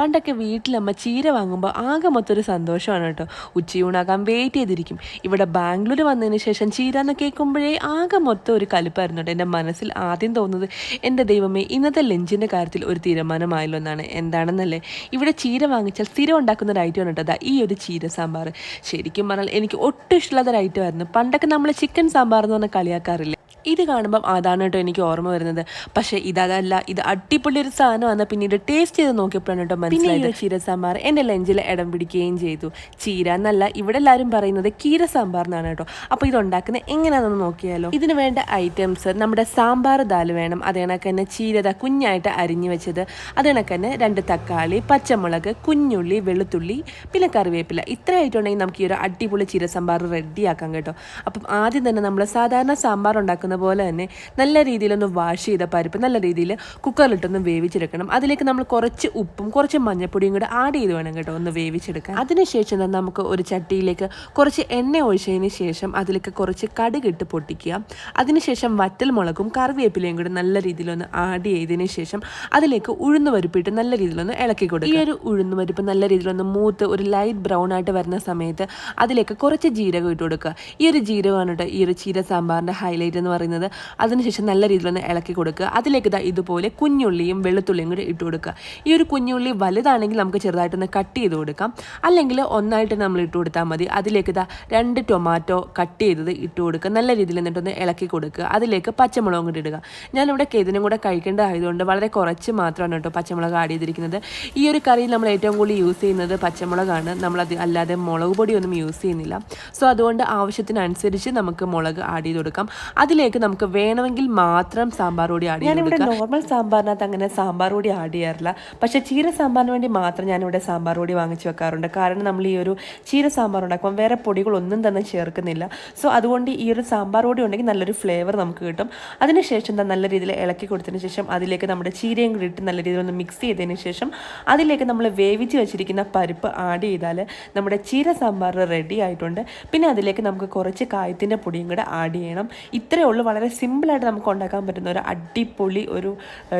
പണ്ടൊക്കെ വീട്ടിലമ്മ ചീര വാങ്ങുമ്പോൾ ആകെ മൊത്തമൊരു സന്തോഷമാണ് കേട്ടോ. ഉച്ചയൂണാകാൻ വെയിറ്റ് ചെയ്തിരിക്കും. ഇവിടെ ബാംഗ്ലൂർ വന്നതിന് ശേഷം ചീര എന്ന് കേൾക്കുമ്പോഴേ ആകെ മൊത്തം ഒരു കലിപ്പായിരുന്നു കേട്ടോ. എൻ്റെ മനസ്സിൽ ആദ്യം തോന്നുന്നത് എൻ്റെ ദൈവമേ ഇന്നത്തെ ലഞ്ചിൻ്റെ കാര്യത്തിൽ ഒരു തീരുമാനമായല്ലോ എന്നാണ്. എന്താണെന്നല്ലേ, ഇവിടെ ചീര വാങ്ങിച്ചാൽ സ്ഥിരം ഉണ്ടാക്കുന്ന ഒരു ഐറ്റമാണ് കേട്ടോ ഈ ഒരു ചീര സാമ്പാർ. ശരിക്കും പറഞ്ഞാൽ എനിക്ക് ഒട്ടും ഇഷ്ടമുള്ളതൊരു ഐറ്റമായിരുന്നു. പണ്ടൊക്കെ നമ്മൾ ചിക്കൻ സാമ്പാർ എന്ന് പറഞ്ഞാൽ കളിയാക്കാറില്ലേ, ഇത് കാണുമ്പം അതാണ് കേട്ടോ എനിക്ക് ഓർമ്മ വരുന്നത്. പക്ഷേ ഇതല്ല, ഇത് അടിപൊളി ഒരു സാധനമാണ്. പിന്നീട് ടേസ്റ്റ് ചെയ്ത് നോക്കിയപ്പോഴാണ് കേട്ടോ മനസ്സിലായത് ചീര സാമ്പാർ എൻ്റെ ലഞ്ചിൽ ഇടം പിടിക്കുകയും ചെയ്തു. ചീര എന്നല്ല ഇവിടെ എല്ലാവരും പറയുന്നത് കീര സാമ്പാർ എന്നാണ് കേട്ടോ. അപ്പോൾ ഇതുണ്ടാക്കുന്നത് എങ്ങനെയാണെന്ന് നോക്കിയാലോ. ഇതിന് വേണ്ട ഐറ്റംസ് നമ്മുടെ സാമ്പാർ ദാൽ വേണം. അത് കണക്ക് തന്നെ ചീരത കുഞ്ഞായിട്ട് അരിഞ്ഞു വെച്ചത്, അത് കണക്ക് തന്നെ 2 തക്കാളി, പച്ചമുളക്, കുഞ്ഞുള്ളി, വെളുത്തുള്ളി, പിന്നെ കറിവേപ്പില. ഇത്ര ആയിട്ടുണ്ടെങ്കിൽ നമുക്ക് ഈ ഒരു അടിപൊളി ചീര സാമ്പാർ റെഡിയാക്കാം കേട്ടോ. അപ്പം ആദ്യം തന്നെ നമ്മൾ സാധാരണ സാമ്പാർ ഉണ്ടാക്കുന്ന പോലെ തന്നെ നല്ല രീതിയിലൊന്ന് വാഷ് ചെയ്ത പരിപ്പ് നല്ല രീതിയിൽ കുക്കറിലിട്ടൊന്ന് വേവിച്ചെടുക്കണം. അതിലേക്ക് നമ്മൾ കുറച്ച് ഉപ്പും കുറച്ച് മഞ്ഞൾപ്പൊടിയും കൂടെ ആഡ് ചെയ്ത് വേണം കേട്ടോ ഒന്ന് വേവിച്ചെടുക്കാൻ. അതിനുശേഷം തന്നെ നമുക്ക് ഒരു ചട്ടിയിലേക്ക് കുറച്ച് എണ്ണ ഒഴിച്ചതിന് ശേഷം അതിലേക്ക് കുറച്ച് കടുകിട്ട് പൊട്ടിക്കുക. അതിനുശേഷം വറ്റൽ മുളകും കറിവേപ്പിലയും കൂടെ നല്ല രീതിയിലൊന്ന് ആഡ് ചെയ്തതിന് ശേഷം അതിലേക്ക് ഉഴുന്ന് പരിപ്പിട്ട് നല്ല രീതിയിലൊന്ന് ഇളക്കി കൊടുക്കുക. ഈ ഒരു ഉഴുന്ന് പരിപ്പ് നല്ല രീതിയിലൊന്ന് മൂത്ത് ഒരു ലൈറ്റ് ബ്രൗൺ ആയിട്ട് വരുന്ന സമയത്ത് അതിലേക്ക് കുറച്ച് ജീരകം ഇട്ട് കൊടുക്കുക. ഈ ഒരു ജീരകമാണ് കേട്ടോ ഈ ഒരു ചീര സാമ്പാറിൻ്റെ ഹൈലൈറ്റ് എന്ന് പറയുന്നത്. അതിനുശേഷം നല്ല രീതിയിലൊന്ന് ഇളക്കി കൊടുക്കുക. അതിലേക്ക് ഇതുപോലെ കുഞ്ഞുള്ളിയും വെളുത്തുള്ളിയും കൂടി ഇട്ട് കൊടുക്കുക. ഈ ഒരു കുഞ്ഞുള്ളി വലുതാണെങ്കിൽ നമുക്ക് ചെറുതായിട്ടൊന്ന് കട്ട് ചെയ്ത് കൊടുക്കാം, അല്ലെങ്കിൽ ഒന്നായിട്ട് നമ്മൾ ഇട്ട് കൊടുത്താൽ മതി. അതിലേക്ക് 2 ടൊമാറ്റോ കട്ട് ചെയ്തത് ഇട്ട് കൊടുക്കുക. നല്ല രീതിയിൽ എന്നിട്ടൊന്ന് ഇളക്കി കൊടുക്കുക. അതിലേക്ക് പച്ചമുളകും കൂടി ഇടുക. ഞാനിവിടെ ഇതിനും കൂടെ കഴിക്കേണ്ടതായതുകൊണ്ട് വളരെ കുറച്ച് മാത്രമാണ് കേട്ടോ പച്ചമുളക് ആഡ് ചെയ്തിരിക്കുന്നത്. ഈ ഒരു കറിയിൽ നമ്മൾ ഏറ്റവും കൂടുതൽ യൂസ് ചെയ്യുന്നത് പച്ചമുളകാണ്. നമ്മളത് അല്ലാതെ മുളക് പൊടിയൊന്നും യൂസ് ചെയ്യുന്നില്ല. സോ അതുകൊണ്ട് ആവശ്യത്തിനനുസരിച്ച് നമുക്ക് മുളക് ആഡ് ചെയ്ത് കൊടുക്കാം. അതിലേക്ക് നമുക്ക് വേണമെങ്കിൽ മാത്രം സാമ്പാർ പൊടി ആഡ് ചെയ്യാം. ഞാനിവിടെ നോർമൽ സാമ്പാറിനകത്ത് അങ്ങനെ സാമ്പാർ പൊടി ആഡ് ചെയ്യാറില്ല. പക്ഷേ ചീര സാമ്പാറിന് വേണ്ടി മാത്രം ഞാനിവിടെ സാമ്പാർ പൊടി വാങ്ങിച്ച് വെക്കാറുണ്ട്. കാരണം നമ്മൾ ഈ ഒരു ചീര സാമ്പാർ ഉണ്ടാക്കുമ്പോൾ വേറെ പൊടികളൊന്നും തന്നെ ചേർക്കുന്നില്ല. സോ അതുകൊണ്ട് ഈ ഒരു സാമ്പാർ പൊടി ഉണ്ടെങ്കിൽ നല്ലൊരു ഫ്ലേവർ നമുക്ക് കിട്ടും. അതിനുശേഷം നല്ല രീതിയിൽ ഇളക്കി കൊടുത്തതിന് ശേഷം അതിലേക്ക് നമ്മുടെ ചീരയും കൂടി ഇട്ട് നല്ല രീതിയിൽ ഒന്ന് മിക്സ് ചെയ്തതിന് ശേഷം അതിലേക്ക് നമ്മൾ വേവിച്ച് വെച്ചിരിക്കുന്ന പരിപ്പ് ആഡ് ചെയ്താൽ നമ്മുടെ ചീര സാമ്പാർ റെഡി ആയിട്ടുണ്ട്. പിന്നെ അതിലേക്ക് നമുക്ക് കുറച്ച് കായത്തിൻ്റെ പൊടിയും കൂടെ ആഡ് ചെയ്യണം. ഇത്രയേ ഉള്ളൂ. വളരെ സിമ്പിളായിട്ട് നമുക്ക് ഉണ്ടാക്കാൻ പറ്റുന്ന ഒരു അടിപൊളി ഒരു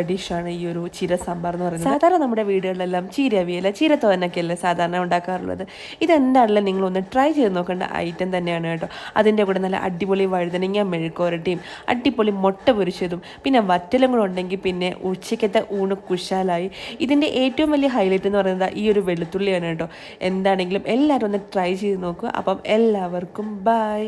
ഡിഷാണ് ഈ ഒരു ചീര സാമ്പാർ എന്ന് പറയുന്നത്. സാധാരണ നമ്മുടെ വീടുകളിലെല്ലാം ചീര അവിയൽ, ചീര തോരനൊക്കെയല്ലേ സാധാരണ ഉണ്ടാക്കാറുള്ളത്. ഇതെന്താണല്ലോ നിങ്ങളൊന്ന് ട്രൈ ചെയ്ത് നോക്കേണ്ട ഐറ്റം തന്നെയാണ് കേട്ടോ. അതിൻ്റെ കൂടെ നല്ല അടിപൊളി വഴുതനങ്ങ മെഴുക്കുവരട്ടിയും അടിപൊളി മുട്ട പൊരിച്ചതും പിന്നെ വറ്റലും കൂടെ ഉണ്ടെങ്കിൽ പിന്നെ ഉച്ചയ്ക്കത്തെ ഊണ് കുശാലായി. ഇതിൻ്റെ ഏറ്റവും വലിയ ഹൈലൈറ്റ് എന്ന് പറയുന്നത് ഈ ഒരു വെളുത്തുള്ളിയാണ് കേട്ടോ. എന്താണെങ്കിലും എല്ലാവരും ഒന്ന് ട്രൈ ചെയ്ത് നോക്കുക. അപ്പം എല്ലാവർക്കും ബൈ.